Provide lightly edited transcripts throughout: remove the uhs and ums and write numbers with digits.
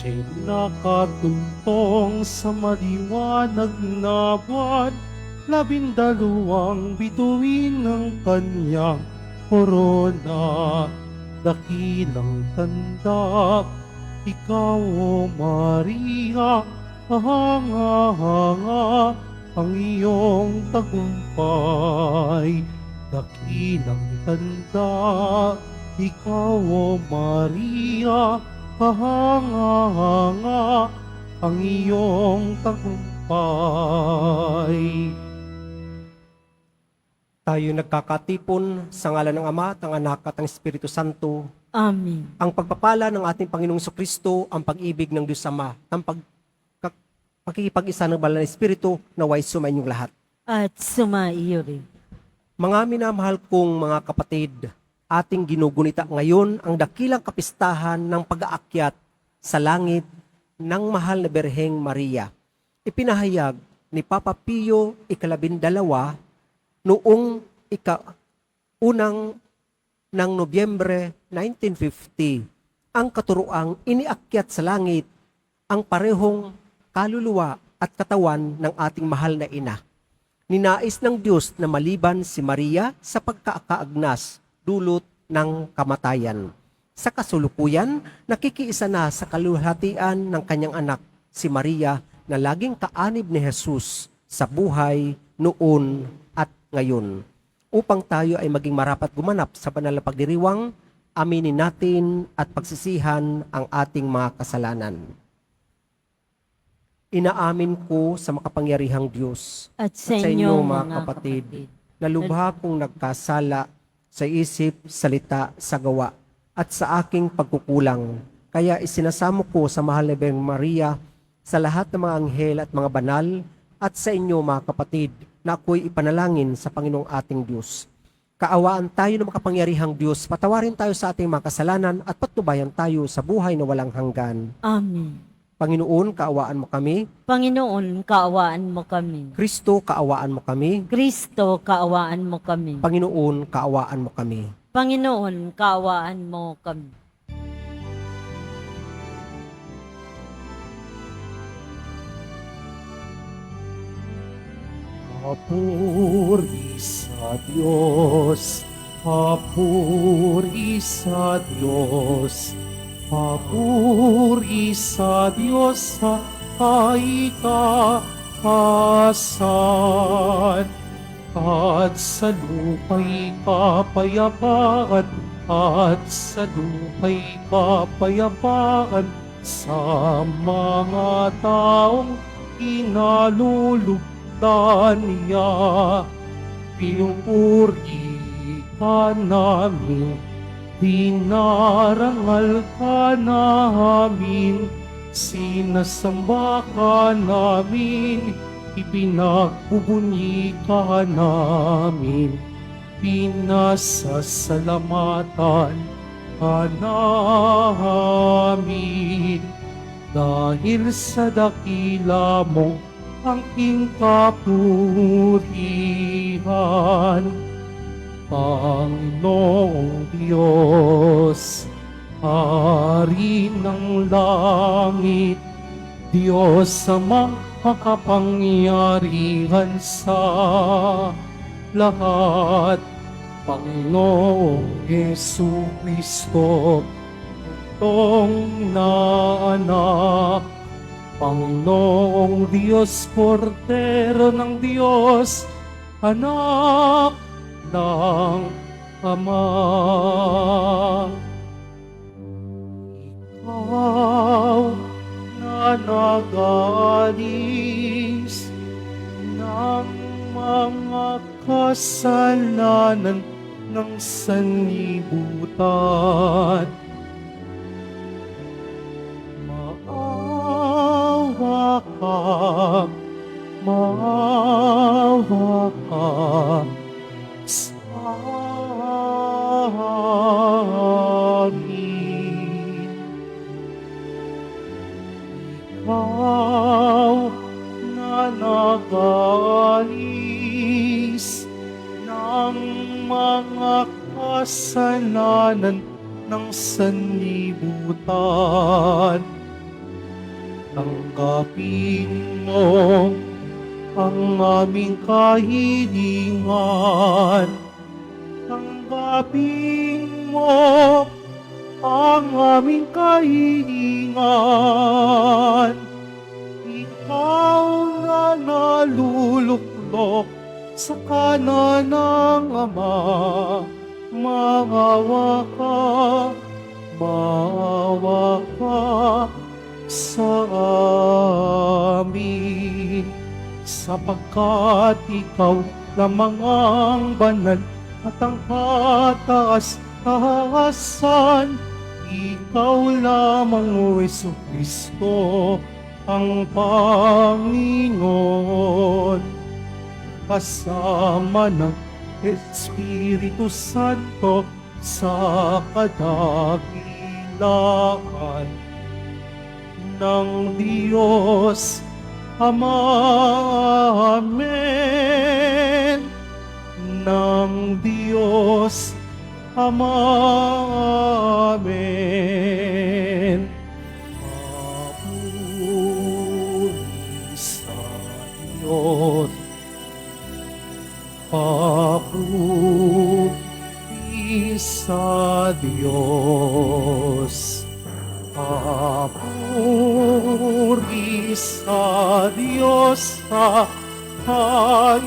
Siya'y nakatuntong sa maliwanag na buwan, 12 bituin ng kanyang korona. Dakilang tanda, ikaw o Maria, kahanga-hanga ang iyong tagumpay. Dakilang tanda, ikaw o Maria, kahanga-hanga ang iyong tagumpay. Tayo nagkakatipon sa ngalan ng Ama, ng Anak at ng Espiritu Santo. Amen. Ang pagpapala ng ating Panginoong Kristo, ang pag-ibig ng Diyos Ama, ang pakikipag-isa ng Banal na Espiritu, naway sumayin yung lahat. At sumaiyo rin. Mga minamahal kong mga kapatid, ating ginugunita ngayon ang dakilang kapistahan ng pag-aakyat sa langit ng mahal na Birheng Maria. Ipinahayag ni Papa Pio ika-12 noong unang ng Nobyembre 1950, ang katuroang iniakyat sa langit ang parehong kaluluwa at katawan ng ating mahal na ina. Ninais ng Diyos na maliban si Maria sa pagkakaagnas dulot ng kamatayan. Sa kasulukuyan, nakikiisa na sa kaluhatian ng kanyang anak, si Maria, na laging kaanib ni Jesus sa buhay noon at ngayon. Upang tayo ay maging marapat gumanap sa banal na pagdiriwang, aminin natin at pagsisihan ang ating mga kasalanan. Inaamin ko sa makapangyarihang Diyos At sa inyo mga kapatid, na lubha kong nagkasala sa isip, salita, sa gawa, at sa aking pagkukulang. Kaya isinasamo ko sa mahal na Birheng Maria, sa lahat ng mga anghel at mga banal, at sa inyo mga kapatid, na ako'y ipanalangin sa Panginoong ating Diyos. Kaawaan tayo ng makapangyarihang Diyos, patawarin tayo sa ating mga kasalanan, at patnubayan tayo sa buhay na walang hanggan. Amen. Panginoon, kaawaan mo kami. Panginoon, kaawaan mo kami. Kristo, kaawaan mo kami. Kristo, kaawaan mo kami. Panginoon, kaawaan mo kami. Panginoon, kaawaan mo kami. Papuri sa Diyos, papuri sa Diyos, papuri sa Diyos sa kaitaasan, at sa lupa'y kapayapaan, at sa lupa'y kapayapaan, sa mga taong inalulugdan niya. Pinupuri ka namin, dinarangal ka namin, sinasamba ka namin, ipinagbubunyi ka namin, pinasasalamatan ka namin. Dahil sa dakila mong angking kapurihan, Panginoong Diyos, Hari ng langit, Diyos sa makapangyarihan sa lahat, Panginoong Jesucristo, Tong na anak, Panginoong Diyos, Kordero ng Diyos, Anak ng Ama. Ikaw na nag-aalis ng mga kasalanan ng sanlibutan, maawa ka sa amin. Ikaw na nag-aalis ng mga kasalanan ng sanlibutan, Tanggapin mo ang aming kahilingan. Tanggapin mo ang aming kahilingan. Ikaw na naluluklok sa kanan ng Ama, maawa ka sa amin, sapagkat ikaw lamang ang banal at ang kataas-taasan. Ikaw lamang, O Jesucristo, ang Panginoon, kasama ng Espiritu Santo sa kadakilaan ng Diyos Ama. Amen. Ng Diyos Ama. Amen. Papuri sa Diyos. Papuri sa Diyos. Papuri sa Diyos sa kaitaasan.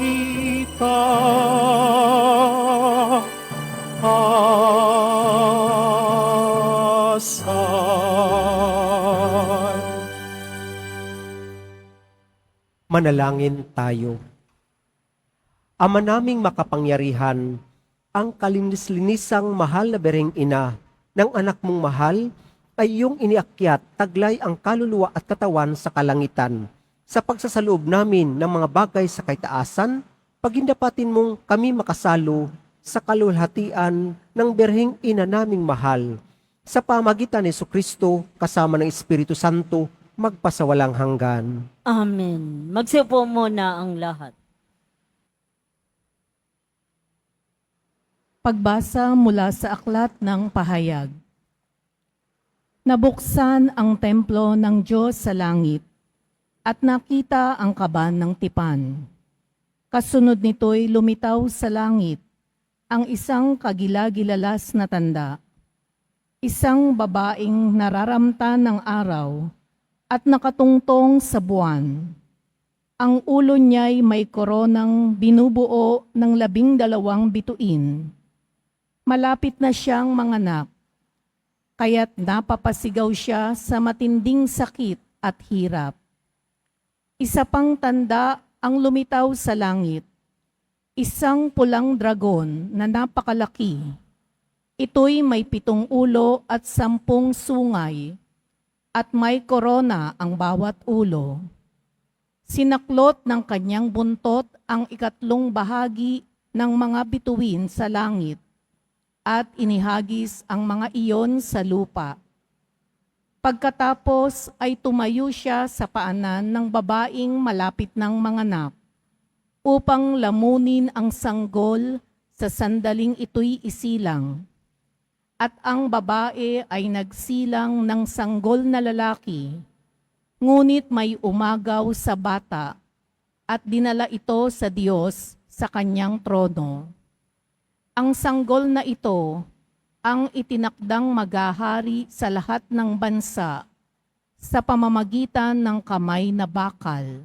Manalangin tayo. Ama naming makapangyarihan, ang kalinis-linisang mahal na Birheng Ina ng anak mong mahal ay iyong iniakyat taglay ang kaluluwa at katawan sa kalangitan. Sa pagsasaloob namin ng mga bagay sa kaitaasan, pagindapatin mong kami makasalo sa kaluwalhatian ng Birheng Ina naming mahal. Sa pamagitan ni Jesucristo kasama ng Espiritu Santo, magpasawalang hanggan. Amen. Magsiupo muna ang lahat. Pagbasa mula sa aklat ng pahayag. Nabuksan ang templo ng Diyos sa langit at nakita ang kaban ng tipan. Kasunod nito'y lumitaw sa langit ang isang kagilagilalas na tanda. Isang babaeng nararamtan ng araw at nakatungtong sa buwan. Ang ulo niya'y may koronang binubuo ng 12 bituin. Malapit na siyang manganak, kaya't napapasigaw siya sa matinding sakit at hirap. Isa pang tanda ang lumitaw sa langit, isang pulang dragon na napakalaki. Ito'y may 7 ulo at 10 sungay, at may korona ang bawat ulo. Sinaklot ng kanyang buntot ang 3 bahagi ng mga bituin sa langit, at inihagis ang mga iyon sa lupa. Pagkatapos ay tumayo siya sa paanan ng babaeng malapit ng manganak upang lamunin ang sanggol sa sandaling ito'y isilang. At ang babae ay nagsilang ng sanggol na lalaki, ngunit may umagaw sa bata at dinala ito sa Diyos sa kanyang trono. Ang sanggol na ito ang itinakdang maghahari sa lahat ng bansa sa pamamagitan ng kamay na bakal.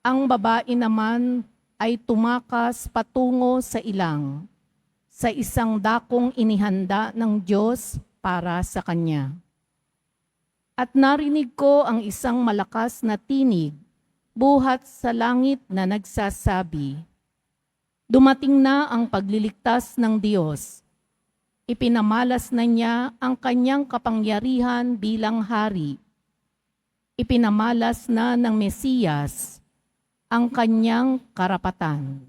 Ang babae naman ay tumakas patungo sa ilang, sa isang dakong inihanda ng Diyos para sa kanya. At narinig ko ang isang malakas na tinig buhat sa langit na nagsasabi, "Dumating na ang pagliligtas ng Diyos. Ipinamalas na niya ang kanyang kapangyarihan bilang hari. Ipinamalas na ng Mesiyas ang kanyang karapatan."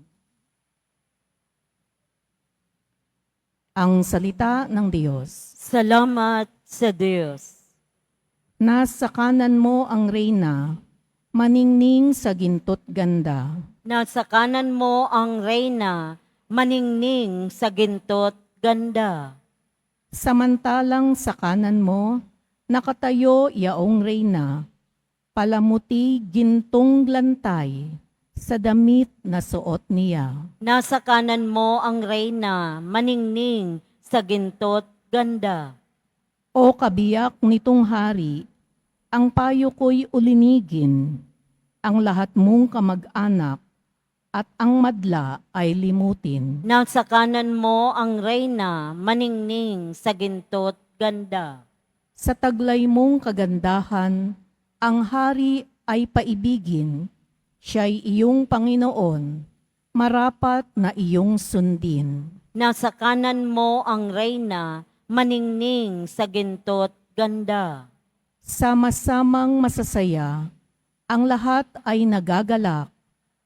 Ang salita ng Diyos. Salamat sa Diyos. Nasa kanan mo ang reyna, maningning sa ginto't ganda. Nasa kanan mo ang reyna, maningning sa ginto't ganda. Samantalang sa kanan mo, nakatayo yaong reyna, palamuti gintong lantay sa damit na suot niya. Nasa kanan mo ang reyna, maningning sa ginto't ganda. O kabiyak nitong hari, ang payo ko'y ulinigin, ang lahat mong kamag-anak, at ang madla ay limutin. Nasa kanan mo ang reyna, maningning sa ginto't ganda. Sa taglay mong kagandahan, ang hari ay paibigin, siya'y iyong Panginoon, marapat na iyong sundin. Nasa kanan mo ang reyna, maningning sa ginto't ganda. Sama-samang masasaya, ang lahat ay nagagalak,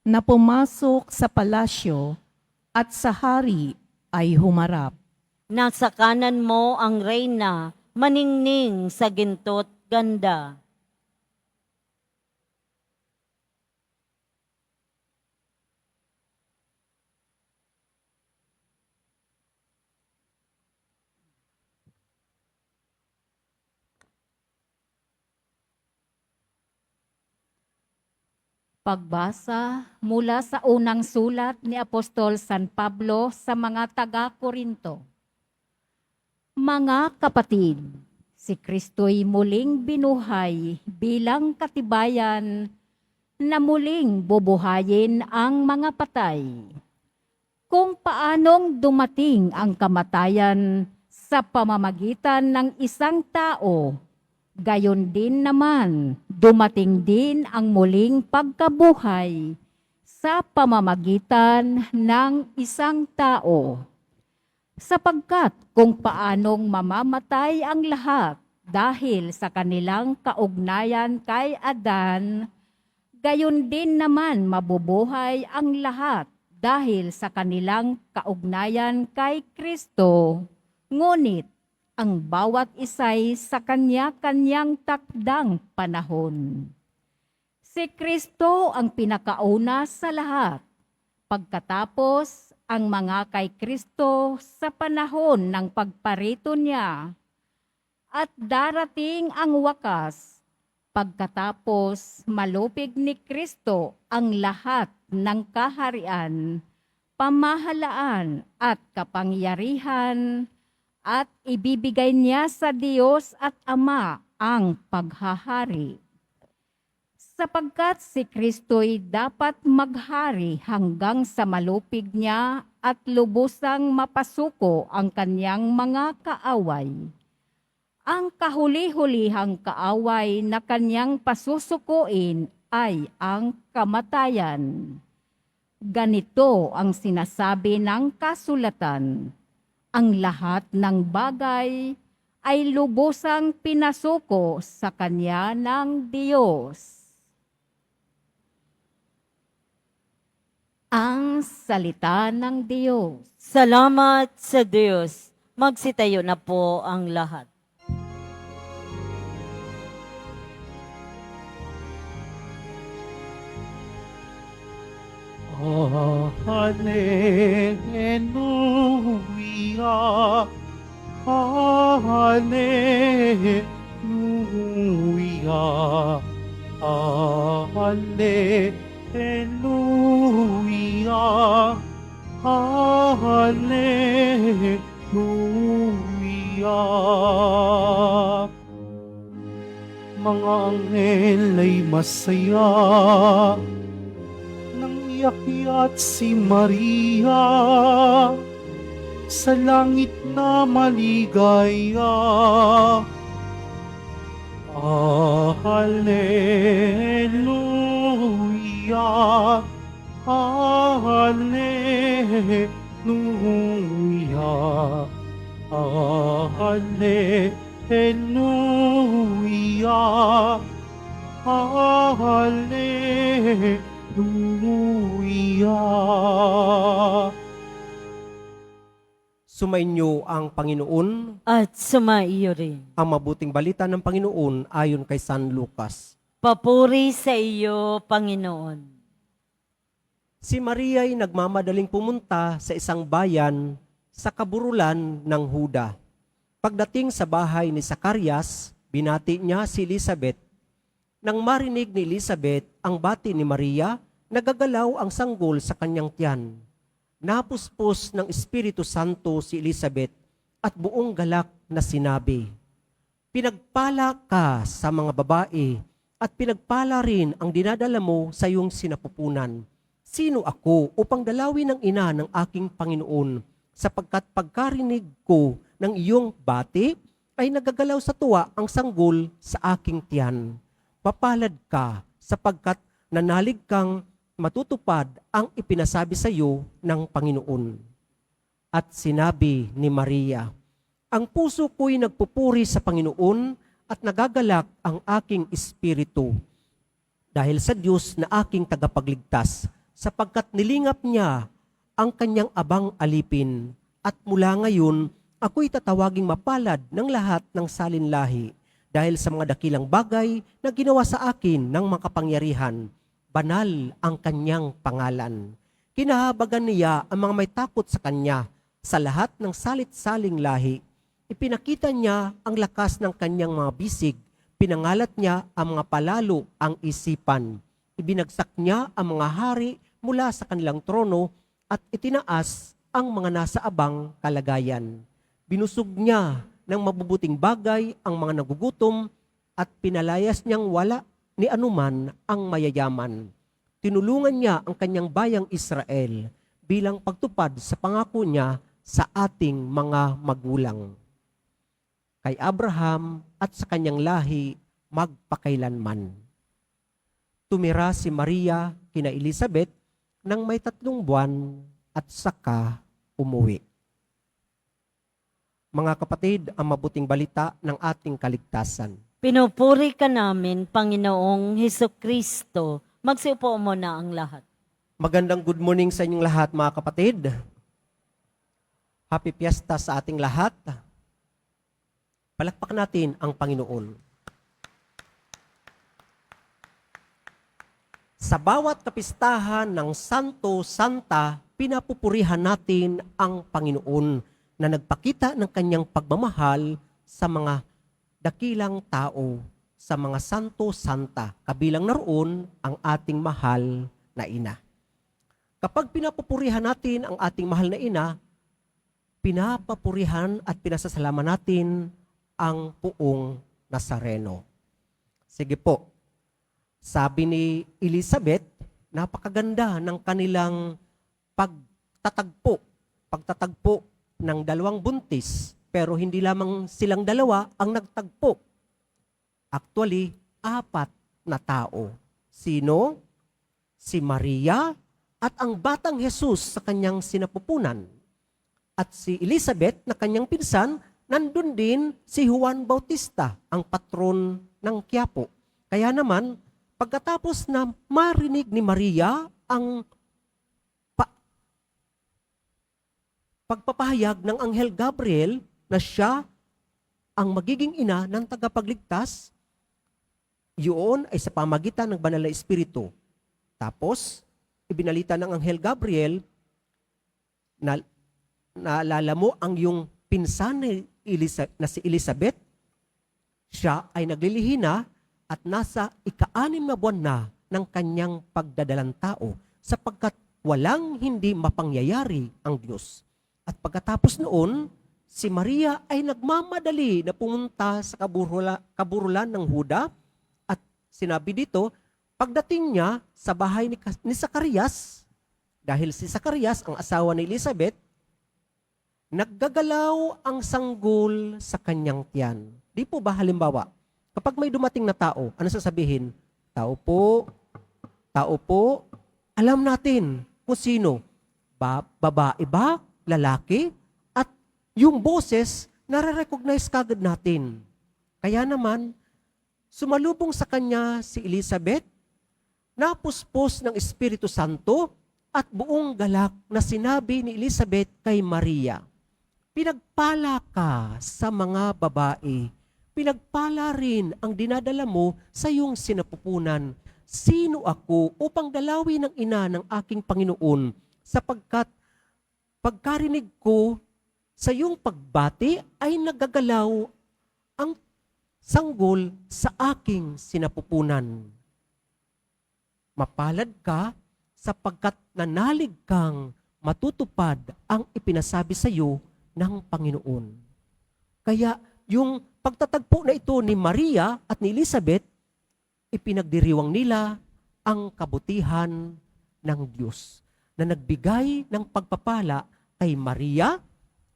na pumasok sa palasyo at sa hari ay humarap. Nasa kanan mo ang reyna, maningning sa ginto't ganda. Pagbasa mula sa unang sulat ni Apostol San Pablo sa mga taga-Korinto. Mga kapatid, si Kristo'y muling binuhay bilang katibayan na muling bubuhayin ang mga patay. Kung paanong dumating ang kamatayan sa pamamagitan ng isang tao, gayon din naman, dumating din ang muling pagkabuhay sa pamamagitan ng isang tao. Sapagkat kung paanong mamamatay ang lahat dahil sa kanilang kaugnayan kay Adan, gayon din naman mabubuhay ang lahat dahil sa kanilang kaugnayan kay Kristo. Ngunit ang bawat isa'y sa kanya-kanyang takdang panahon. Si Kristo ang pinakauna sa lahat. Pagkatapos, ang mga kay Kristo sa panahon ng pagparito niya. At darating ang wakas, pagkatapos malupig ni Kristo ang lahat ng kaharian, pamahalaan at kapangyarihan, at ibibigay niya sa Diyos at Ama ang paghahari. Sapagkat si Kristo'y dapat maghari hanggang sa malupig niya at lubusang mapasuko ang kanyang mga kaaway. Ang kahuli-hulihang kaaway na kanyang pasusukuin ay ang kamatayan. Ganito ang sinasabi ng kasulatan: ang lahat ng bagay ay lubusang pinasuko sa kanya ng Diyos. Ang salita ng Diyos. Salamat sa Diyos. Magsitayo na po ang lahat. Hallelujah, Hallelujah, Hallelujah, Hallelujah. Mga anghel ay masaya nang iakyat si Maria sa langit na maligaya. Hallelujah, Hallelujah, Hallelujah, Hallelujah. Sumainyo ang Panginoon, At sumaiyo rin. ang mabuting balita ng Panginoon ayon kay San Lucas. Papuri sa iyo, Panginoon. Si Maria ay nagmamadaling pumunta sa isang bayan sa kaburulan ng Huda. Pagdating sa bahay ni Zacarias, binati niya si Elizabeth. Nang marinig ni Elizabeth ang bati ni Maria, nagagalaw ang sanggol sa kanyang tiyan. Napuspos ng Espiritu Santo si Elizabeth at buong galak na sinabi, "Pinagpala ka sa mga babae at pinagpala rin ang dinadala mo sa iyong sinapupunan. Sino ako upang dalawin ng ina ng aking Panginoon, sapagkat pagkarinig ko ng iyong bati ay nagagalaw sa tuwa ang sanggol sa aking tiyan. Papalad ka sapagkat nanalig kang matutupad ang ipinasabi sa iyo ng Panginoon." At sinabi ni Maria, "Ang puso ko'y nagpupuri sa Panginoon at nagagalak ang aking espiritu dahil sa Diyos na aking tagapagligtas, sapagkat nilingap niya ang kanyang abang alipin. At mula ngayon, ako'y tatawaging mapalad ng lahat ng salinlahi dahil sa mga dakilang bagay na ginawa sa akin ng makapangyarihan. Banal ang kanyang pangalan. Kinahabagan niya ang mga may takot sa kanya sa lahat ng salit-saling lahi. Ipinakita niya ang lakas ng kanyang mga bisig. Pinangalat niya ang mga palalo ang isipan. Ibinagsak niya ang mga hari mula sa kanilang trono at itinaas ang mga nasa abang kalagayan. Binusog niya ng mabubuting bagay ang mga nagugutom at pinalayas niyang wala ni anuman ang mayayaman. Tinulungan niya ang kanyang bayang Israel bilang pagtupad sa pangako niya sa ating mga magulang. Kay Abraham at sa kanyang lahi magpakailanman. Tumira si Maria kina Elizabeth nang may 3 buwan at saka umuwi. Mga kapatid, ang mabuting balita ng ating kaligtasan. Pinupuri ka namin, Panginoong Hesukristo. Magsiupo mo na ang lahat. Magandang good morning sa inyong lahat, mga kapatid. Happy Fiesta sa ating lahat. Palakpak natin ang Panginoon. Sa bawat kapistahan ng Santo Santa, pinapupurihan natin ang Panginoon na nagpakita ng kanyang pagmamahal sa mga dakilang tao, sa mga Santo Santa, kabilang naroon ang ating mahal na ina. Kapag pinapupurihan natin ang ating mahal na ina, pinapapurihan at pinasasalamat natin ang Poong Nazareno. Sige po, sabi ni Elizabeth, napakaganda ng kanilang pagtatagpo ng 2 buntis, pero hindi lamang silang 2 ang nagtagpo. Actually, 4 na tao. Sino? Si Maria at ang batang Jesus sa kanyang sinapupunan. At si Elizabeth na kanyang pinsan, nandun din si Juan Bautista, ang patron ng Quiapo. Kaya naman, pagkatapos na marinig ni Maria ang pagpapahayag ng Anghel Gabriel na siya ang magiging ina ng tagapagligtas, yun ay sa pamagitan ng Banal na Espiritu. Tapos, ibinalita ng Anghel Gabriel na naalala mo ang iyong pinsan na si Elizabeth, siya ay naglilihina at nasa ika-6 na buwan na ng kanyang pagdadalang tao sapagkat walang hindi mapangyayari ang Diyos. At pagkatapos noon, si Maria ay nagmamadali na pumunta sa kaburulan ng Huda at sinabi dito, pagdating niya sa bahay ni Zacarias, dahil si Zacarias ang asawa ni Elizabeth, naggagalaw ang sanggol sa kanyang tiyan. Di po ba halimbawa, kapag may dumating na tao, ano sasabihin? Tao po, alam natin kung sino. Babae ba? Lalaki? At yung boses, nare-recognize kagad natin. Kaya naman, sumalubong sa kanya si Elizabeth, napuspos ng Espiritu Santo, at buong galak na sinabi ni Elizabeth kay Maria, pinagpala ka sa mga babae, pinagpala rin ang dinadala mo sa iyong sinapupunan. Sino ako upang dalawin ng ina ng aking Panginoon, sapagkat pagkarinig ko sa iyong pagbati ay nagagalaw ang sanggol sa aking sinapupunan. Mapalad ka sapagkat nanalig kang matutupad ang ipinasabi sa iyo ng Panginoon. Kaya yung pagtatagpo na ito ni Maria at ni Elizabeth, ipinagdiriwang nila ang kabutihan ng Diyos na nagbigay ng pagpapala kay Maria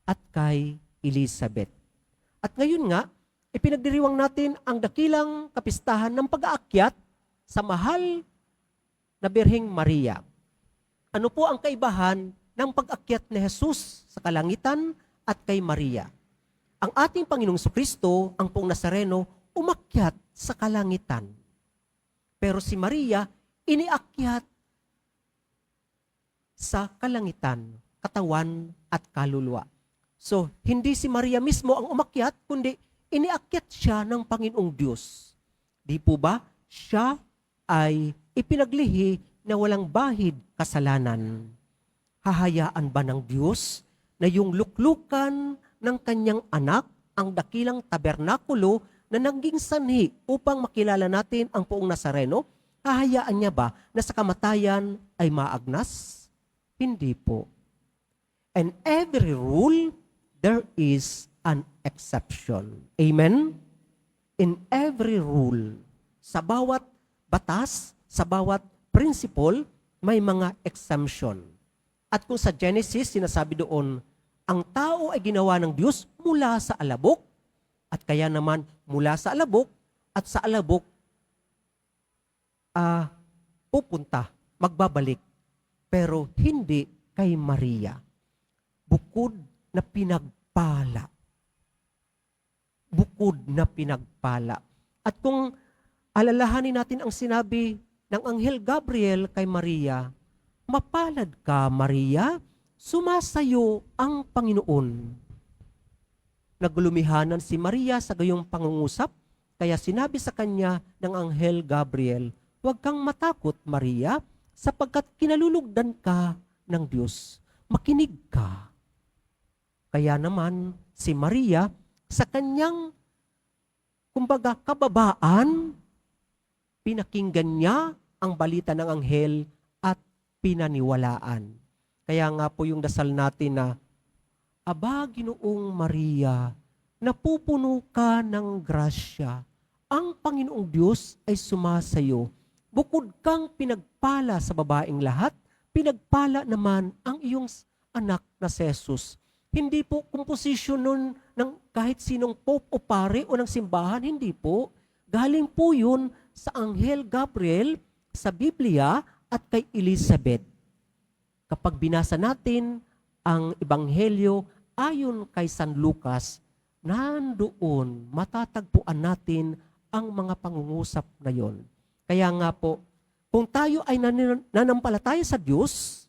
at kay Elizabeth. At ngayon nga, ipinagdiriwang natin ang dakilang kapistahan ng pag-aakyat sa mahal na Birheng Maria. Ano po ang kaibahan ng pag-akyat ni Jesus sa kalangitan at kay Maria? Ang ating Panginoong Kristo, ang Poong Nazareno, umakyat sa kalangitan. Pero si Maria, iniakyat sa kalangitan, katawan at kaluluwa. So, hindi si Maria mismo ang umakyat, kundi iniakyat siya ng Panginoong Diyos. Di po ba? Siya ay ipinaglihi na walang bahid kasalanan. Hahayaan ba ng Diyos na yung luklukan ng kanyang anak, ang dakilang tabernakulo na naging sanhi upang makilala natin ang Poong Nazareno, hahayaan niya ba na sa kamatayan ay maagnas? Hindi po. And every rule, there is an exception. Amen? In every rule, sa bawat batas, sa bawat principle, may mga exemption. At kung sa Genesis, sinasabi doon, ang tao ay ginawa ng Diyos mula sa alabok, at kaya naman mula sa alabok, at sa alabok, pupunta, magbabalik. Pero hindi kay Maria. Bukod na pinagpala. Bukod na pinagpala. At kung alalahanin natin ang sinabi ng Anghel Gabriel kay Maria, mapalad ka, Maria, sumasayo ang Panginoon. Naglumihanan si Maria sa gayong pangungusap, kaya sinabi sa kanya ng Anghel Gabriel, huwag kang matakot, Maria, sapagkat kinalulugdan ka ng Diyos. Makinig ka. Kaya naman si Maria, sa kanyang, kumbaga, kababaan, pinakinggan niya ang balita ng anghel at pinaniwalaan. Kaya nga po yung dasal natin na, Aba, Ginoong Maria, napupuno ka ng grasya. Ang Panginoong Diyos ay sumasayo. Bukod kang pinagpala sa babaeng lahat, pinagpala naman ang iyong anak na si Jesus. Hindi po komposisyon nun ng kahit sinong pope o pare o ng simbahan, hindi po. Galing po yun sa Anghel Gabriel, sa Biblia at kay Elizabeth. Kapag binasa natin ang Ebanghelyo ayon kay San Lucas, nandoon matatagpuan natin ang mga pangungusap na yon. Kaya nga po, kung tayo ay nanampalataya sa Diyos,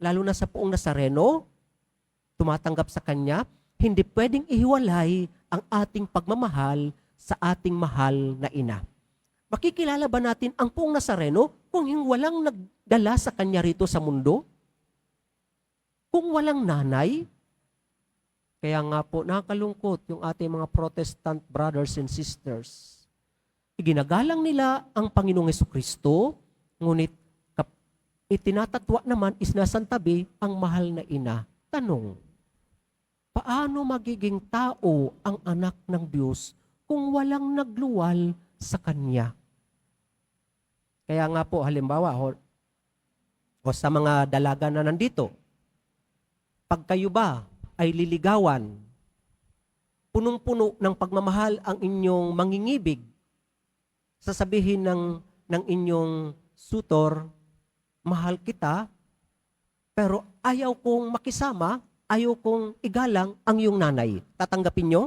lalo na sa Poong Nazareno, tumatanggap sa Kanya, hindi pwedeng ihiwalay ang ating pagmamahal sa ating mahal na ina. Makikilala ba natin ang Poong Nazareno kung walang nagdala sa Kanya rito sa mundo? Kung walang nanay? Kaya nga po, nakakalungkot yung ating mga Protestant brothers and sisters. Iginagalang nila ang Panginoong Jesucristo, ngunit itinatatwa naman isinasantabi ang mahal na ina. Tanong, paano magiging tao ang anak ng Diyos kung walang nagluwal sa Kanya? Kaya nga po, halimbawa, o sa mga dalaga na nandito, pag kayo ba ay liligawan, punong-puno ng pagmamahal ang inyong mangingibig, sasabihin ng inyong sutor, mahal kita, pero ayaw kong makisama, ayaw kong igalang ang iyong nanay. Tatanggapin nyo?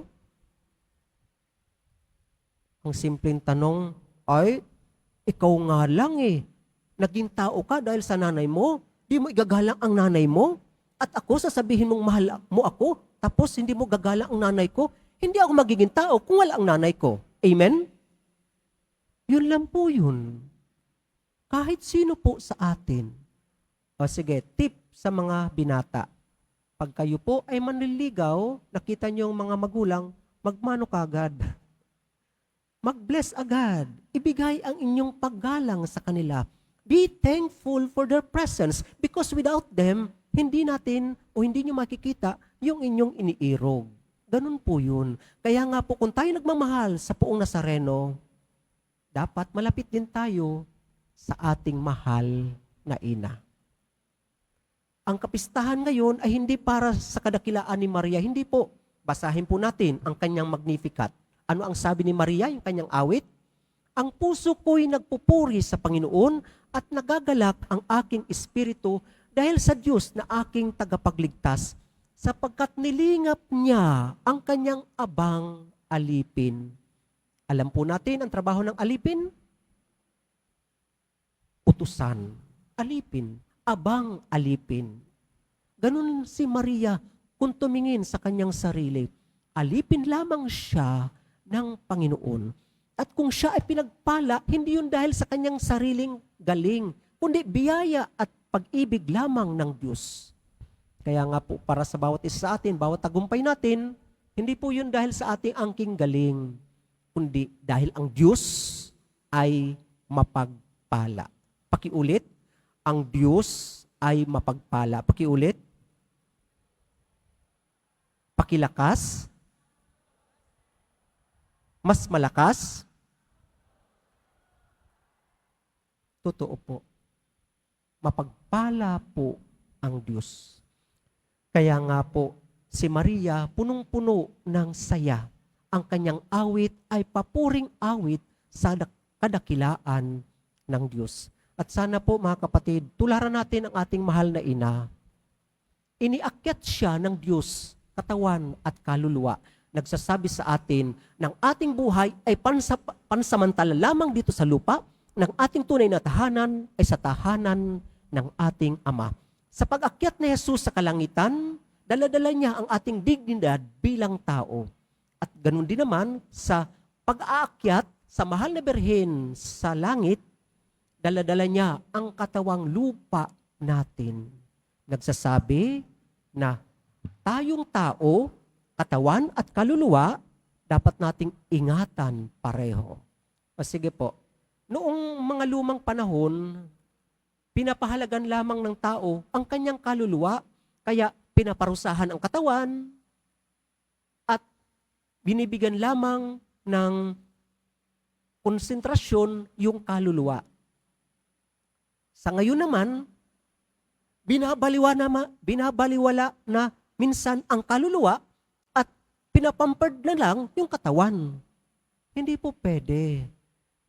Ang simpleng tanong, ay, ikaw nga lang naging tao ka dahil sa nanay mo, di mo igagalang ang nanay mo, at ako sasabihin mong mahal mo ako, tapos hindi mo gagalang ang nanay ko, hindi ako magiging tao kung wala ang nanay ko. Amen? Yun lang po yun. Kahit sino po sa atin. O sige, tip sa mga binata. Pag kayo po ay manliligaw, nakita niyo yung mga magulang, magmano kagad. mag-bless agad. Ibigay ang inyong paggalang sa kanila. Be thankful for their presence because without them, hindi natin o hindi nyo makikita yung inyong iniirog. Ganun po yun. Kaya nga po, kung tayo nagmamahal sa Poong Nazareno, dapat malapit din tayo sa ating mahal na ina. Ang kapistahan ngayon ay hindi para sa kadakilaan ni Maria. Hindi po. Basahin po natin ang kanyang Magnificat. Ano ang sabi ni Maria, yung kanyang awit? Ang puso ko'y nagpupuri sa Panginoon at nagagalak ang aking espiritu dahil sa Diyos na aking tagapagligtas, sapagkat nilingap niya ang kanyang abang alipin. Alam po natin ang trabaho ng alipin? Utusan. Alipin. Abang alipin. Ganun si Maria kung tumingin sa kanyang sarili. Alipin lamang siya ng Panginoon. At kung siya ay pinagpala, hindi yun dahil sa kanyang sariling galing, kundi biyaya at pag-ibig lamang ng Diyos. Kaya nga po, para sa bawat isa sa atin, bawat tagumpay natin, hindi po yun dahil sa ating angking galing, kundi dahil ang Diyos ay mapagpala. Pakiulit, ang Diyos ay mapagpala. Pakiulit, pakilakas, mas malakas. Totoo po. Mapagpala po ang Diyos. Kaya nga po, si Maria punong-puno ng saya. Ang kanyang awit ay papuring awit sa kadakilaan ng Diyos. At sana po mga kapatid, tularan natin ang ating mahal na ina. Iniakyat siya ng Diyos, katawan at kaluluwa. Nagsasabi sa atin ng ating buhay ay pansamantala lamang dito sa lupa, ng ating tunay na tahanan ay sa tahanan ng ating Ama. Sa pag-akyat ni Jesus sa kalangitan, dala-dala niya ang ating dignidad bilang tao. At ganun din naman sa pag-aakyat sa mahal na Birhen sa langit, dala-dala niya ang katawang lupa natin. Nagsasabi na tayong tao, katawan at kaluluwa, dapat nating ingatan pareho. O sige po, noong mga lumang panahon, pinapahalagan lamang ng tao ang kanyang kaluluwa, kaya pinaparusahan ang katawan at binibigyan lamang ng konsentrasyon yung kaluluwa. Sa ngayon naman, binabaliwala na minsan ang kaluluwa at pinapampard na lang yung katawan. Hindi po pwede.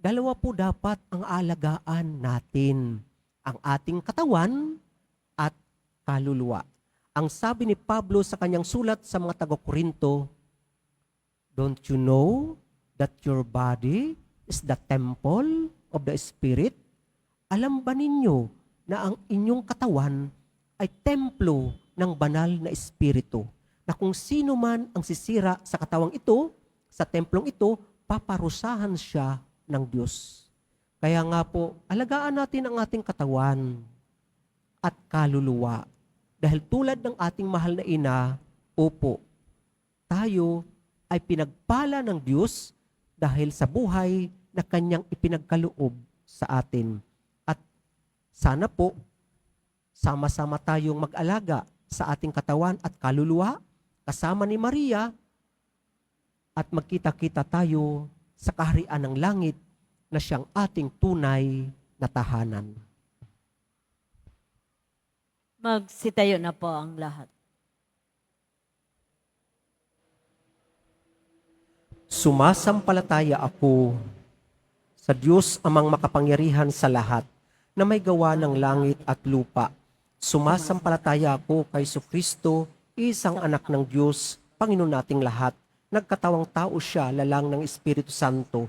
Dalawa po dapat ang alagaan natin. Ang ating katawan at kaluluwa. Ang sabi ni Pablo sa kanyang sulat sa mga taga-Korinto, don't you know that your body is the temple of the Spirit? Alam ba ninyo na ang inyong katawan ay templo ng banal na Espiritu? Na kung sino man ang sisira sa katawang ito, sa templong ito, paparusahan siya ng Diyos. Kaya nga po, alagaan natin ang ating katawan at kaluluwa. Dahil tulad ng ating mahal na ina, opo, tayo ay pinagpala ng Diyos dahil sa buhay na kanyang ipinagkaloob sa atin. At sana po, sama-sama tayong mag-alaga sa ating katawan at kaluluwa, kasama ni Maria, at magkita-kita tayo sa kaharian ng langit na siyang ating tunay na tahanan. Magsitayo na po ang lahat. Sumasampalataya ako sa Diyos amang makapangyarihan sa lahat na may gawa ng langit at lupa. Sumasampalataya ako kay Jesucristo, isang anak ng Diyos, Panginoon nating lahat. Nagkatawang tao siya, lalang ng Espiritu Santo.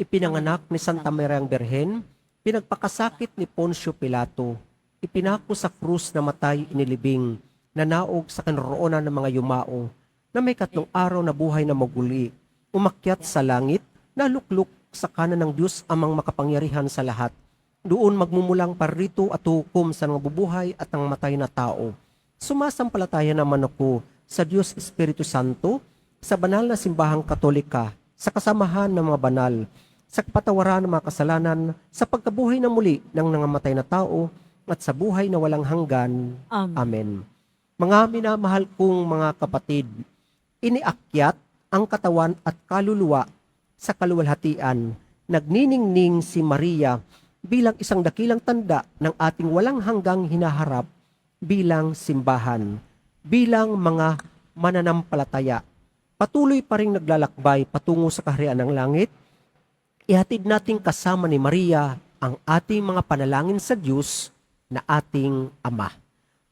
Ipinanganak ni Santa Mariang Birhen, pinagpakasakit ni Poncio Pilato, ipinako sa krus na matay inilibing, nanaog sa kinaroonan ng mga yumao, na may 3 araw na buhay na maguli, umakyat sa langit, nalukluk sa kanan ng Diyos amang makapangyarihan sa lahat. Doon magmumulang parito at hukom sa nabubuhay at ang matay na tao. Sumasampalataya naman ako sa Diyos Espiritu Santo, sa banal na simbahang Katolika, sa kasamahan ng mga banal, sa kapatawaran ng mga kasalanan, sa pagkabuhay na muli ng nangamatay na tao, at sa buhay na walang hanggan. Amen. Amen. Mga minamahal kong mga kapatid, iniakyat ang katawan at kaluluwa sa kaluwalhatian. Nagniningning si Maria bilang isang dakilang tanda ng ating walang hanggang hinaharap bilang simbahan, bilang mga mananampalataya. Patuloy pa rin naglalakbay patungo sa kaharian ng langit. Ihatid nating kasama ni Maria ang ating mga panalangin sa Diyos na ating Ama.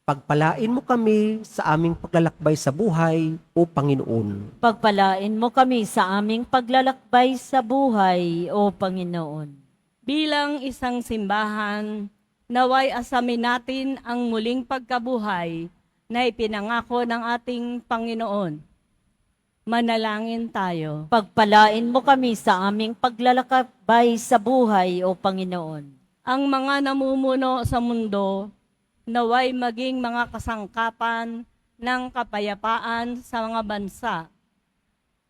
Pagpalain mo kami sa aming paglalakbay sa buhay, O Panginoon. Pagpalain mo kami sa aming paglalakbay sa buhay, O Panginoon. Bilang isang simbahan, naway asamin natin ang muling pagkabuhay na ipinangako ng ating Panginoon. Manalangin tayo. Pagpalain mo kami sa aming paglalakbay sa buhay, O Panginoon. Ang mga namumuno sa mundo, naway maging mga kasangkapan ng kapayapaan sa mga bansa.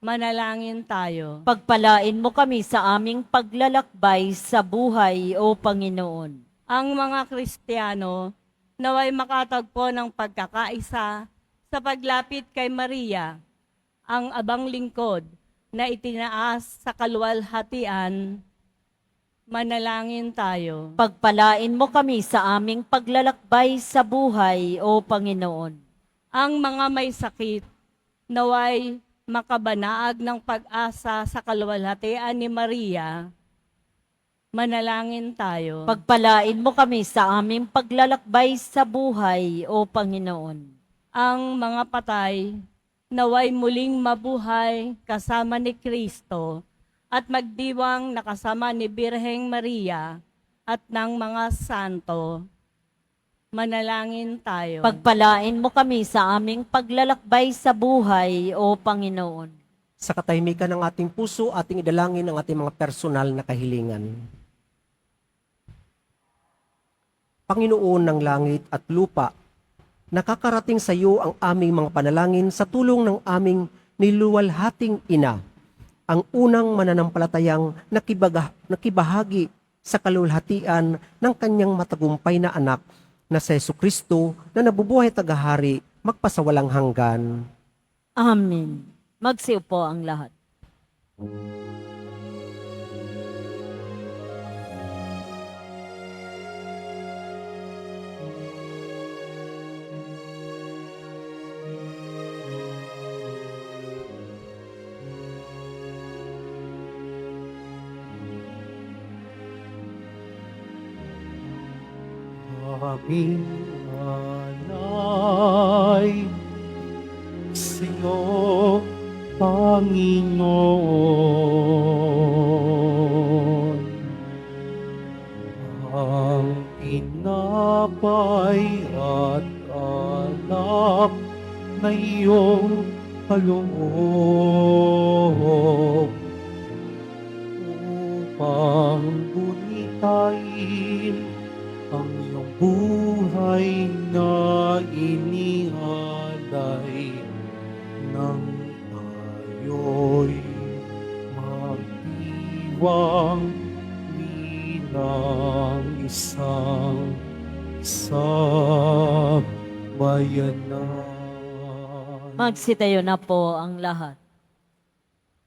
Manalangin tayo. Pagpalain mo kami sa aming paglalakbay sa buhay, O Panginoon. Ang mga Kristiyano, naway makatagpo ng pagkakaisa sa paglapit kay Maria, ang abang lingkod na itinaas sa kaluwalhatian. Manalangin tayo. Pagpalain mo kami sa aming paglalakbay sa buhay, O Panginoon. Ang mga may sakit, naway makabanaag ng pag-asa sa kaluwalhatian ni Maria. Manalangin tayo. Pagpalain mo kami sa aming paglalakbay sa buhay, O Panginoon. Ang mga patay, naway muling mabuhay kasama ni Kristo at magdiwang nakasama ni Birheng Maria at ng mga santo. Manalangin tayo. Pagpalain mo kami sa aming paglalakbay sa buhay, O Panginoon. Sa katahimikan ng ating puso, ating idalangin ang ating mga personal na kahilingan. Panginoon ng langit at lupa, nakakarating sa iyo ang aming mga panalangin sa tulong ng aming niluwalhating ina, ang unang mananampalatayang nakibahagi sa kaluwalhatian ng kanyang matagumpay na anak na si Jesucristo na nabubuhay tagahari magpasawalang hanggan. Amen. Magsiupo ang lahat. Aming alay sa'yo, Panginoon. Ang tinapay at alak na iyong kaloob upang bunitain ang iyong buhay na inialay nang tayo'y magdiwang bilang isang bayanan. Magsitayo na po ang lahat.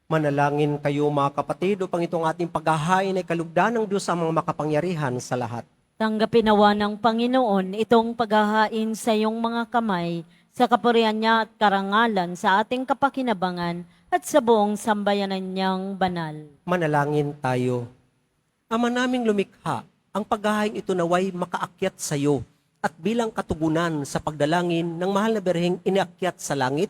Manalangin kayo mga kapatid upang itong ating paghahain ay kalugdan ng Diyos ang mga makapangyarihan sa lahat. Tanggapin nawa ng Panginoon itong paghahain sa iyong mga kamay, sa kapurihan niya at karangalan sa ating kapakinabangan at sa buong sambayanan niyang banal. Manalangin tayo. Ama naming lumikha, ang paghahain ito naway makaakyat sa iyo at bilang katugunan sa pagdalangin ng mahal na Birheng iniakyat sa langit,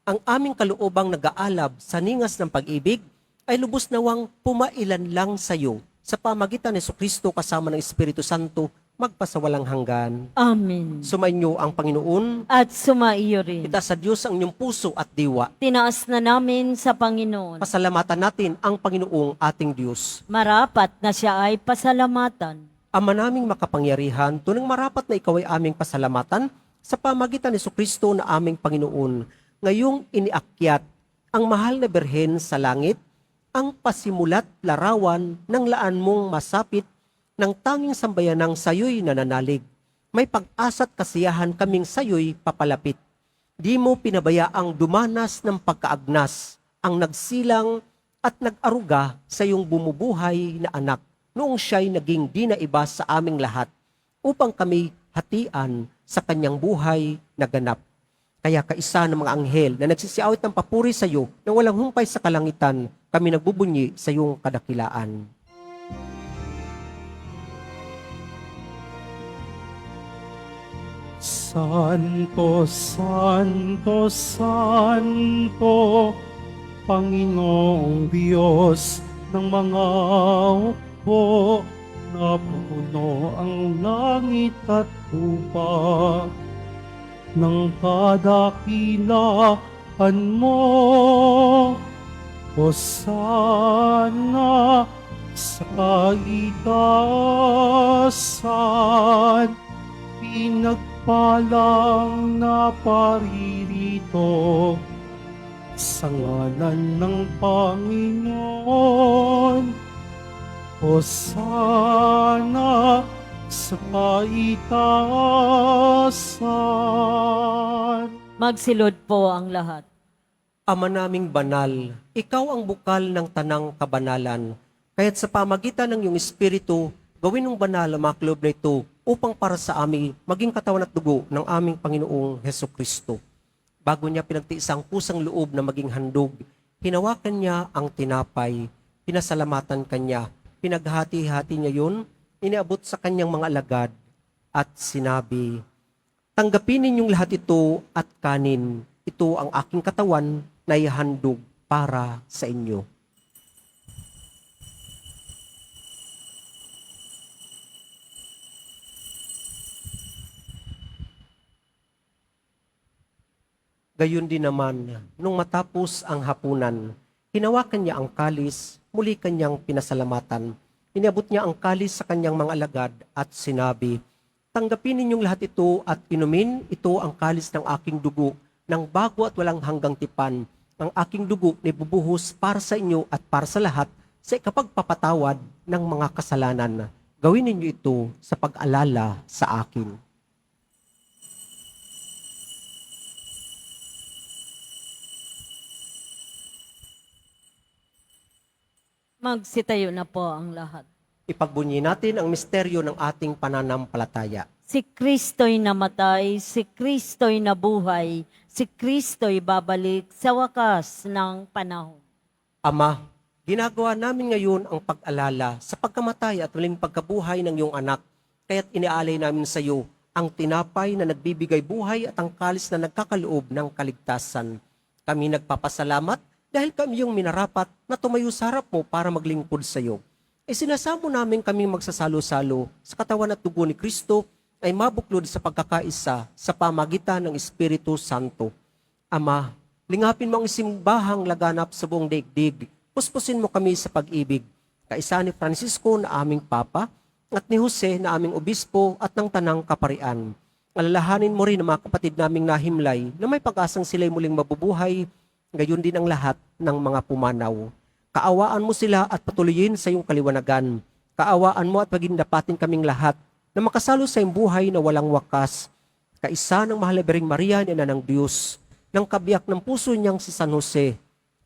ang aming kaluobang nag-aalab sa ningas ng pag-ibig ay lubos nawang pumailan lang sa iyo sa pamagitan ni Jesucristo kasama ng Espiritu Santo magpasawalang hanggan. Amen. Sumainyo ang Panginoon, At sumaiyo rin. itaas sa Diyos ang inyong puso at diwa. Tinaas na namin sa Panginoon. Pasalamatan natin ang Panginoong ating Diyos. Marapat na siya ay pasalamatan. Ama naming makapangyarihan, tunang marapat na ikaw ay aming pasalamatan sa pamagitan ni Jesucristo na aming Panginoon. Ngayong iniakyat ang mahal na Birhen sa langit, ang pasimulat larawan ng laan mong masapit ng tanging sambayanang sayo'y nananalig. May pag-asa't kasiyahan kaming sayo'y papalapit. Di mo pinabayaang dumanas ng pagkaagnas ang nagsilang at nag-aruga sa iyong bumubuhay na anak noong siya'y naging di na iba sa aming lahat upang kami hatian sa kanyang buhay na ganap. Kaya kaisa ng mga anghel na nagsisiawit ng papuri sa iyo na walang humpay sa kalangitan, kami nagbubunyi sa iyong kadakilaan. Santo, Santo, Santo, Panginoong Diyos ng mga hukbo, napupuno ang langit at lupa ng kadakilaan mo. Hosana sa kaitaasan, pinagpalang na paririto sa ngalan ng Panginoon. Hosana sa kaitaasan. Magsilod po ang lahat. Ama naming banal, ikaw ang bukal ng tanang kabanalan. Kaya't sa pamagitan ng iyong Espiritu, gawin ng banal ang mga kaloob na ito upang para sa amin maging katawan at dugo ng aming Panginoong Heso Kristo. Bago niya pinagtiis ang kusang loob na maging handog, hinawakan niya ang tinapay, pinasalamatan kanya, pinaghati-hati niya yun, iniabot sa kanyang mga alagad at sinabi, "Tanggapin ninyong lahat ito at kanin. Ito ang aking katawan na ihandog para sa inyo." Gayon din naman, nung matapos ang hapunan, hinawakan niya ang kalis, muli kanyang pinasalamatan. Iniabot niya ang kalis sa kanyang mga alagad at sinabi, "Tanggapin ninyong lahat ito at inumin, ito ang kalis ng aking dugo, ng bago at walang hanggang tipan. Ang aking dugo na ibubuhos para sa inyo at para sa lahat sa ikapagpapatawad ng mga kasalanan. Gawin ninyo ito sa pag-alala sa akin." Magsitayo na po ang lahat. Ipagbunyi natin ang misteryo ng ating pananampalataya. Si Kristo'y namatay, si Kristo'y nabuhay, si Kristo'y babalik sa wakas ng panahon. Ama, ginagawa namin ngayon ang pag-alala sa pagkamatay at muling pagkabuhay ng iyong anak. Kaya't inialay namin sa iyo ang tinapay na nagbibigay buhay at ang kalis na nagkakaloob ng kaligtasan. Kami nagpapasalamat dahil kami yung minarapat na tumayo sa harap mo para maglingkod sa iyo. Isinasamo namin kaming magsasalo-salo sa katawan at dugo ni Kristo ay mabuklod sa pagkakaisa sa pamagitan ng Espiritu Santo. Ama, lingapin mo ang simbahang laganap sa buong daigdig. Puspusin mo kami sa pag-ibig. Kaisa ni Francisco na aming Papa at ni Jose na aming Obispo at ng Tanang Kaparian. Alalahanin mo rin ang mga kapatid naming nahimlay na may pag-asang sila'y muling mabubuhay, gayon din ang lahat ng mga pumanaw. Kaawaan mo sila at patuloyin sa iyong kaliwanagan. Kaawaan mo at maging dapatin kaming lahat na makasalo sa iyong buhay na walang wakas. Kaisa ng mahal na Birheng Maria, ina ng Diyos, ng kabiyak ng puso niyang si San Jose,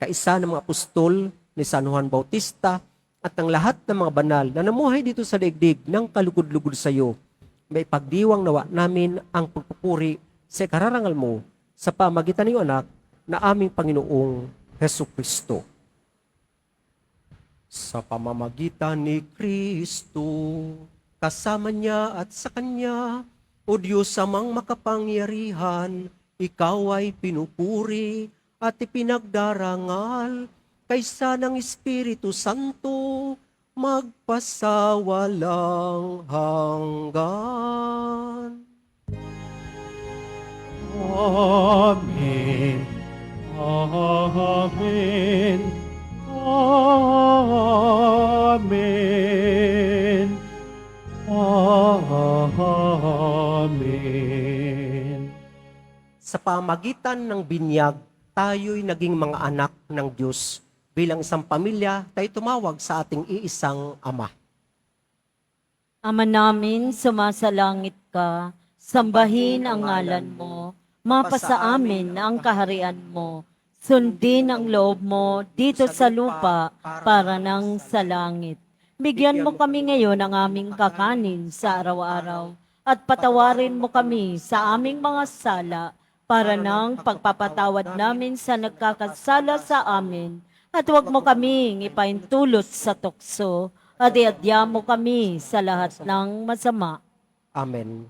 kaisa ng mga apostol ni San Juan Bautista, at ng lahat ng mga banal na namuhay dito sa daigdig ng kalugod-lugod sa iyo. May pagdiwang nawa namin ang pagpupuri sa kararangal mo sa pamagitan ng iyong anak na aming Panginoong Heso Kristo. Sa pamamagitan ni Kristo, kasama niya at sa Kanya, o Diyos amang makapangyarihan, ikaw ay pinupuri at ipinagdarangal kaysa ng Espiritu Santo, magpasawalang hanggan. Amen. Amen. Amen. Amen. Sa pamagitan ng binyag, tayo'y naging mga anak ng Diyos. Bilang isang pamilya, tayo tumawag sa ating iisang Ama. Ama namin, sumasalangit ka, sambahin ang ngalan mo, mapasa amin ang kaharian mo, sundin ang loob mo dito sa lupa para nang sa langit. Bigyan mo kami ngayon ng aming kakanin sa araw-araw at patawarin mo kami sa aming mga sala para nang pagpapatawad namin sa nagkakasala sa amin at huwag mo kaming ipaintulot sa tukso at iadya mo kami sa lahat ng masama. Amen.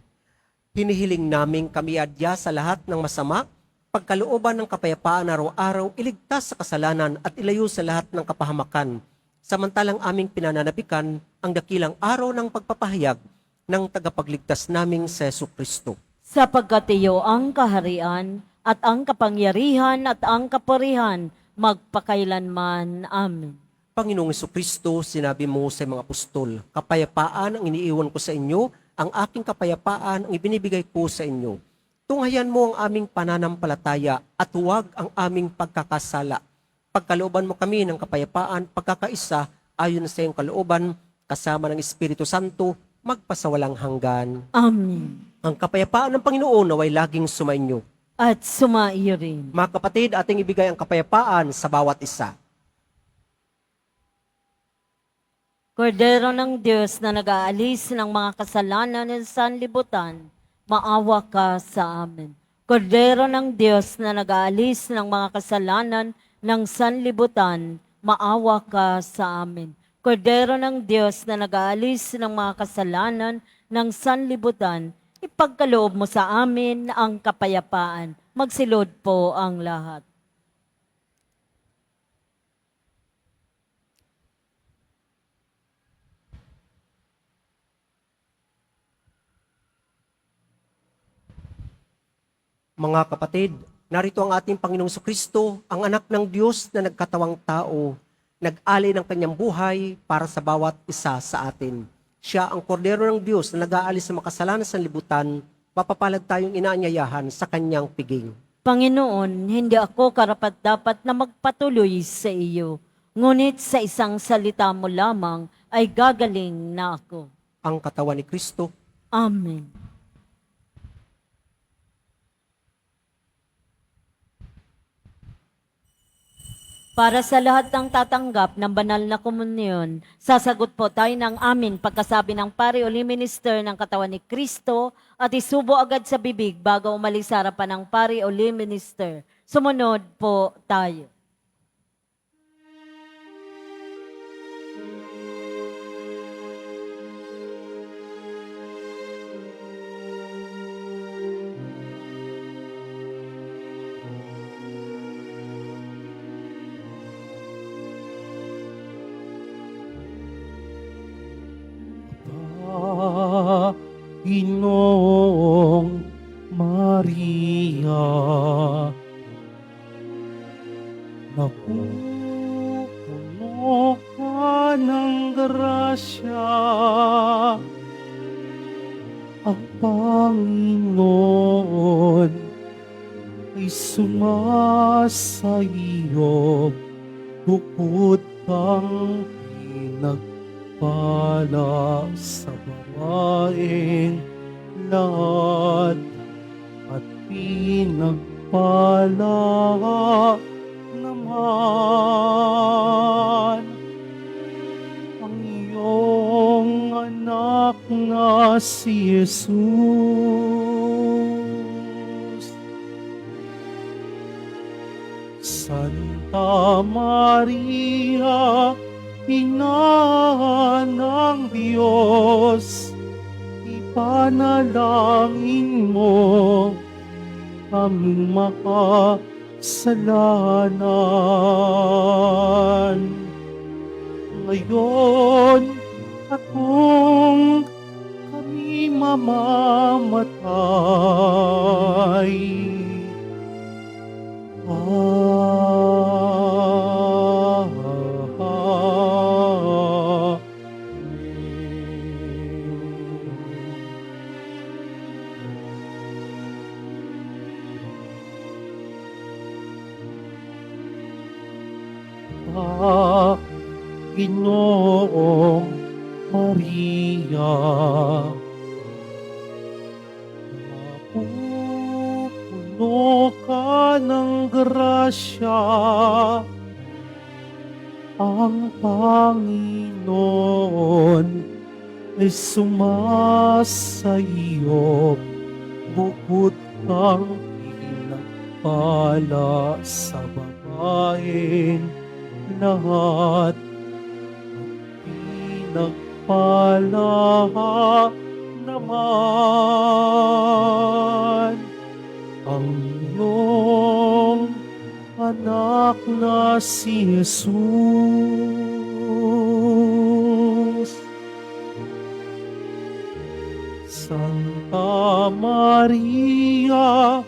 Hinihiling namin kami adya sa lahat ng masama, pagkalooban ng kapayapaan araw-araw, iligtas sa kasalanan at ilayo sa lahat ng kapahamakan. Samantalang aming pinananabikan ang dakilang araw ng pagpapahayag ng tagapagligtas naming sa Jesucristo. Sapagkat iyo ang kaharian at ang kapangyarihan at ang kapurihan magpakailanman. Amen. Panginoong Jesucristo, sinabi mo sa mga apostol, kapayapaan ang iniiwan ko sa inyo, ang aking kapayapaan ang ibinibigay ko sa inyo. Tunghayan mo ang aming pananampalataya at huwag ang aming pagkakasala. Pagkalooban mo kami ng kapayapaan, pagkakaisa, ayon sa iyong kalooban, kasama ng Espiritu Santo, magpasawalang hanggan. Amen. Ang kapayapaan ng Panginoon naway laging sumainyo. At sumaiyo rin. Mga kapatid, ating ibigay ang kapayapaan sa bawat isa. Kordero ng Diyos na nag-aalis ng mga kasalanan ng sanlibutan, maawa ka sa amin. Kordero ng Diyos na nag-aalis ng mga kasalanan ng sanlibutan, maawa ka sa amin. Kordero ng Diyos na nag-aalis ng mga kasalanan ng sanlibutan, ipagkaloob mo sa amin ang kapayapaan. Magsilod po ang lahat. Mga kapatid, narito ang ating Panginoong Jesucristo, ang anak ng Diyos na nagkatawang tao, nag-alay ng kanyang buhay para sa bawat isa sa atin. Siya ang kordero ng Diyos na nag-aalis sa makasalanan sa libutan, mapapalad tayong inaanyayahan sa kanyang piging. Panginoon, hindi ako karapat-dapat na magpatuloy sa iyo, ngunit sa isang salita mo lamang ay gagaling na ako. Ang katawan ni Kristo. Amen. Para sa lahat ng tatanggap ng banal na komunyon, sasagot po tayo ng amin pagkasabi ng pari o minister ng katawan ni Kristo at isubo agad sa bibig bago umalis sa harapan ng pari o minister. Sumunod po tayo. Panginoong Maria, napupuno ka ng grasya, ang Panginoon ay sumasa iyo, bukod kang pinagpala sa babaeng lahat at pinagpala naman ang iyong anak na si Jesus. Santa Maria, Ina ng Diyos, ipanalangin mo aming makasalanan. Ngayon at kung kami mamamatay, Ginoong Maria. Napupuno ka ng grasya, ang Panginoon ay sumasa iyo, bukod kang pinagpala sa babaeng lahat, pinagpala naman ang iyong anak na si Jesus. Santa Maria,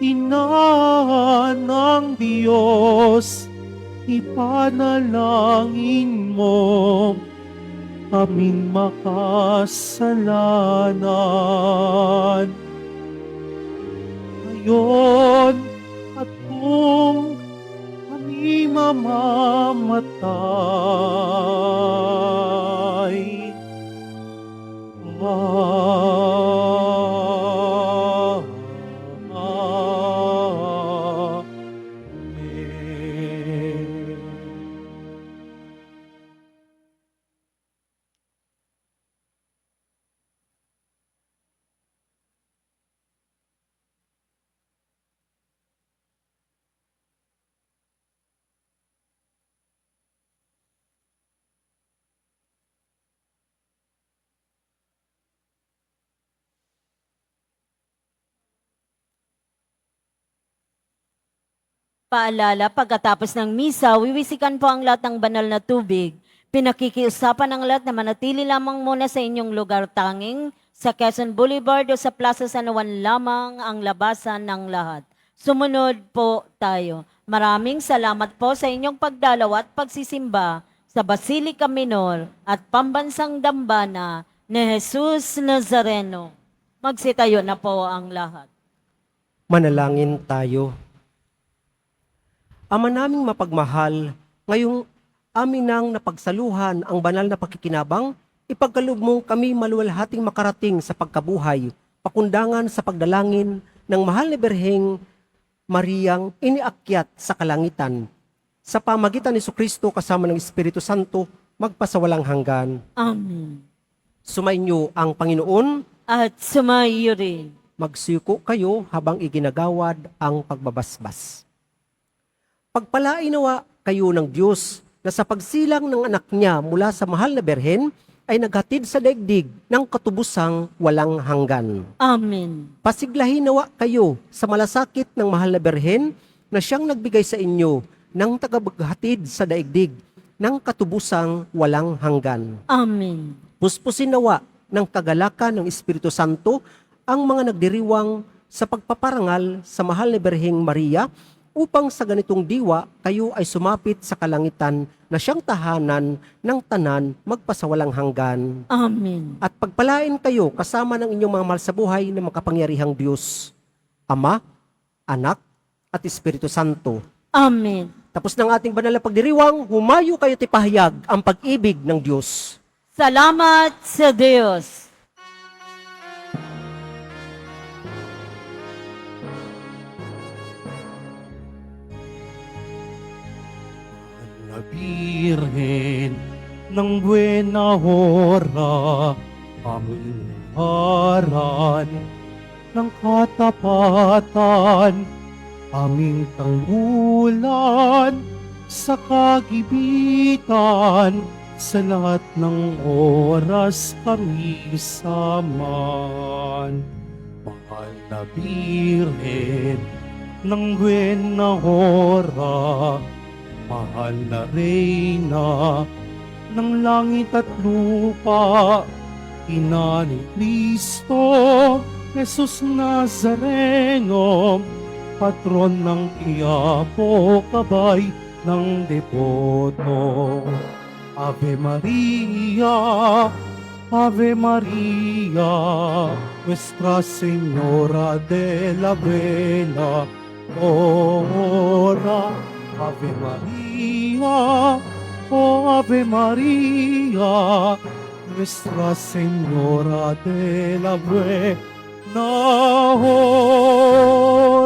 Ina ng Diyos, ipanalangin mo kaming makasalanan, ngayon at kung kami mamamatay. Amen. Paalala, pagkatapos ng misa, wiwisikan po ang lahat ng banal na tubig. Pinakikiusapan ang lahat na manatili lamang muna sa inyong lugar, tanging sa Quezon Boulevard o sa Plaza San Juan lamang ang labasan ng lahat. Sumunod po tayo. Maraming salamat po sa inyong pagdalaw at pagsisimba sa Basilica Minor at Pambansang Dambana ni Jesus Nazareno. Magsitayo na po ang lahat. Manalangin tayo. Ama naming mapagmahal, ngayong amin nang napagsaluhan ang banal na pakikinabang, ipagkaloob mo kami maluwalhating makarating sa pagkabuhay, pakundangan sa pagdalangin ng mahal ni Birheng Mariang iniakyat sa kalangitan. Sa pamagitan ni Kristo kasama ng Espiritu Santo, magpasawalang hanggan. Amen. Sumainyo ang Panginoon, At sumayo rin. magsiyuko kayo habang iginagawad ang pagbabasbas. Pagpalain nawa kayo ng Diyos na sa pagsilang ng anak niya mula sa mahal na Berhen ay naghatid sa daigdig ng katubusang walang hanggan. Amen. Pasiglahin nawa kayo sa malasakit ng mahal na Berhen na siyang nagbigay sa inyo ng tagapaghatid sa daigdig ng katubusang walang hanggan. Amen. Puspusin nawa ng kagalakan ng Espiritu Santo ang mga nagdiriwang sa pagpaparangal sa mahal na Birheng Maria upang sa ganitong diwa kayo ay sumapit sa kalangitan na siyang tahanan ng tanan magpasawalang hanggan. Amen. At pagpalain kayo kasama ng inyong mga mahal sa buhay ng makapangyarihang Diyos, Ama, Anak, at Espiritu Santo. Amen. Tapos ng ating banal na pagdiriwang, humayo kayo tipahayag ang pag-ibig ng Diyos. Salamat sa Diyos. Na Birhen ng Buena Hora, aming haran ng katapatan, aming tanggulan sa kagibitan, sa lahat ng oras kami saman. Mahal na Birhen ng Buena Hora, mahal na Reyna ng langit at lupa, Ina ni Cristo, Jesus Nazareno, patron ng Quiapo, kabay ng deboto. Ave Maria, Ave Maria, Nuestra Señora de la Buena Hora. Ave Maria, O Ave María, Nuestra Señora de la Buena Hora.